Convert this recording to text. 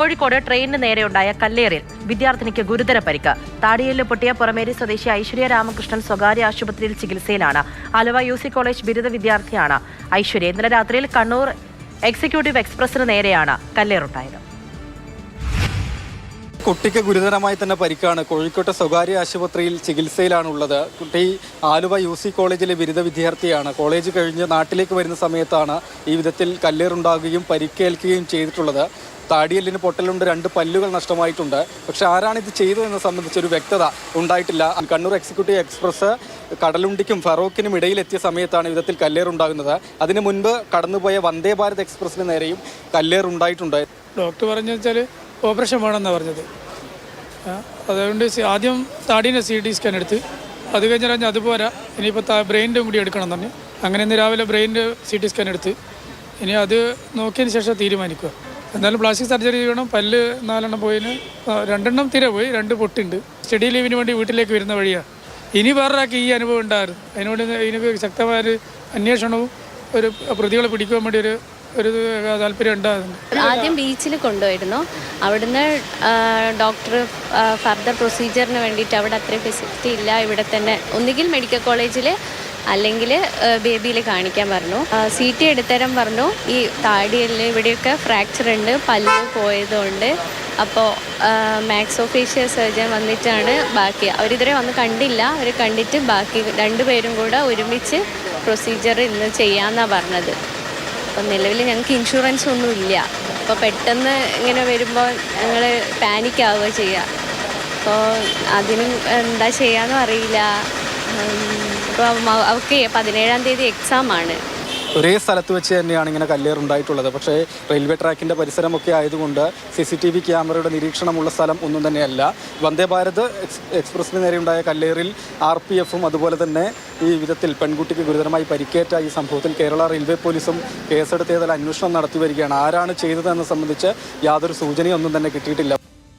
കോഴിക്കോട് ട്രെയിനിന് നേരെയുണ്ടായ കല്ലേറിൽ വിദ്യാർത്ഥിനിക്ക് ഗുരുതര പരിക്ക്. താടിയെല്ല് പൊട്ടിയ പുറമേരി സ്വദേശി ഐശ്വര്യ രാമകൃഷ്ണൻ സ്വകാര്യ ആശുപത്രിയിൽ ചികിത്സയിലാണ്. ആലുവ UC കോളേജ് ബിരുദ വിദ്യാർത്ഥിയാണ് ഐശ്വര്യ. ഇന്നലെ രാത്രിയിൽ കണ്ണൂർ എക്സിക്യൂട്ടീവ് എക്സ്പ്രസിന് നേരെയാണ് കല്ലേറുണ്ടായത്. കുട്ടിക്ക് ഗുരുതരമായി തന്നെ പരിക്കാണ്. കോഴിക്കോട്ടെ സ്വകാര്യ ആശുപത്രിയിൽ ചികിത്സയിലാണുള്ളത്. കുട്ടി ആലുവ UC കോളേജിലെ ബിരുദ വിദ്യാർത്ഥിയാണ്. കോളേജ് കഴിഞ്ഞ് നാട്ടിലേക്ക് വരുന്ന സമയത്താണ് ഈ വിധത്തിൽ കല്ലേറുണ്ടാകുകയും പരിക്കേൽക്കുകയും ചെയ്തിട്ടുള്ളത്. താടിയെല്ലിന് പൊട്ടലുണ്ട്, 2 പല്ലുകൾ നഷ്ടമായിട്ടുണ്ട്. പക്ഷെ ആരാണിത് ചെയ്തതെന്ന് സംബന്ധിച്ചൊരു വ്യക്തത ഉണ്ടായിട്ടില്ല. കണ്ണൂർ എക്സിക്യൂട്ടീവ് എക്സ്പ്രസ് കടലുണ്ടിക്കും ഫറോക്കിനും ഇടയിലെത്തിയ സമയത്താണ് വിധത്തിൽ കല്ലേറുണ്ടാകുന്നത്. അതിനു മുൻപ് കടന്നുപോയ വന്ദേ ഭാരത് എക്സ്പ്രസിന് നേരെയും കല്ലേറുണ്ടായിട്ടുണ്ട്. ഡോക്ടർ പറഞ്ഞു വെച്ചാൽ ഓപ്പറേഷൻ വേണമെന്നാണ് പറഞ്ഞത്. അതുകൊണ്ട് ആദ്യം താടീൻ്റെ CT സ്കാൻ എടുത്ത്, അത് കഴിഞ്ഞ് അതുപോരാ, ഇനിയിപ്പോൾ ബ്രെയിൻ്റെ കൂടി എടുക്കണം എന്ന് പറഞ്ഞു. അങ്ങനെ ഇന്ന് രാവിലെ ബ്രെയിൻ്റെ CT സ്കാൻ എടുത്ത് ഇനി അത് നോക്കിയതിന് ശേഷം തീരുമാനിക്കുക. എന്തായാലും പ്ലാസ്റ്റിക് സർജറി ചെയ്യണം. പല്ല് 4 എണ്ണം പോയിന്, 2 എണ്ണം തീരെ പോയി, 2 പൊട്ടുണ്ട്. സ്റ്റഡി ലീവിന് വേണ്ടി വീട്ടിലേക്ക് വരുന്ന വഴിയാണ്. ഇനി വേറൊരാൾക്ക് ഈ അനുഭവം ഉണ്ടായിരുന്നു. അതിനോട് ഇതിനൊക്കെ ശക്തമായ അന്വേഷണവും ഒരു പ്രതികളെ പിടിക്കാൻ വേണ്ടി ഒരു താല്പര്യം ഉണ്ടാകുന്നു. ആദ്യം ബീച്ചിൽ കൊണ്ടുപോയിരുന്നു. അവിടുന്ന് ഡോക്ടർ ഫർദർ പ്രൊസീജിയറിന് വേണ്ടിയിട്ട് അവിടെ അത്രയും ഫെസിലിറ്റി ഇല്ല. ഇവിടെ തന്നെ ഒന്നുകിൽ മെഡിക്കൽ കോളേജിൽ അല്ലെങ്കിൽ ബേബിയിൽ കാണിക്കാൻ പറഞ്ഞു. CT എടുത്തരം പറഞ്ഞു ഈ താടിയെല്ല് ഇവിടെയൊക്കെ ഫ്രാക്ചർ ഉണ്ട്, പല്ല് പോയതുകൊണ്ട്. അപ്പോൾ മാക്സോഫേഷ്യൽ സർജൻ വന്നിട്ടാണ് ബാക്കി. അവരിതുവരെ വന്ന് കണ്ടില്ല. അവർ കണ്ടിട്ട് ബാക്കി 2 പേരും കൂടെ ഒരുമിച്ച് പ്രൊസീജിയർ ഇന്ന് ചെയ്യാമെന്നാണ് പറഞ്ഞത്. അപ്പം നിലവിൽ ഞങ്ങൾക്ക് ഇൻഷുറൻസ് ഒന്നും ഇല്ല. അപ്പോൾ പെട്ടെന്ന് ഇങ്ങനെ വരുമ്പോൾ ഞങ്ങൾ പാനിക്കാവുക ചെയ്യുക. അപ്പോൾ അതിനും എന്താ ചെയ്യാമെന്നും അറിയില്ല. അപ്പോൾ അവർക്ക് 17-ാം തീയതി എക്സാമാണ്. ഒരേ സ്ഥലത്ത് വെച്ച് തന്നെയാണ് ഇങ്ങനെ കല്ലേറുണ്ടായിട്ടുള്ളത്. പക്ഷേ റെയിൽവേ ട്രാക്കിൻ്റെ പരിസരമൊക്കെ ആയതുകൊണ്ട് CCTV ക്യാമറയുടെ നിരീക്ഷണമുള്ള സ്ഥലം ഒന്നും തന്നെയല്ല. വന്ദേ ഭാരത് എക്സ്പ്രസിന് നേരെയുണ്ടായ കല്ലേറിൽ RPFും അതുപോലെ തന്നെ ഈ വിധത്തിൽ പെൺകുട്ടിക്ക് ഗുരുതരമായി പരിക്കേറ്റ ഈ സംഭവത്തിൽ കേരള റെയിൽവേ പോലീസും കേസെടുത്ത് അന്വേഷണം നടത്തി വരികയാണ്. ആരാണ് ചെയ്തതെന്ന് സംബന്ധിച്ച് യാതൊരു സൂചനയൊന്നും തന്നെ കിട്ടിയിട്ടില്ല.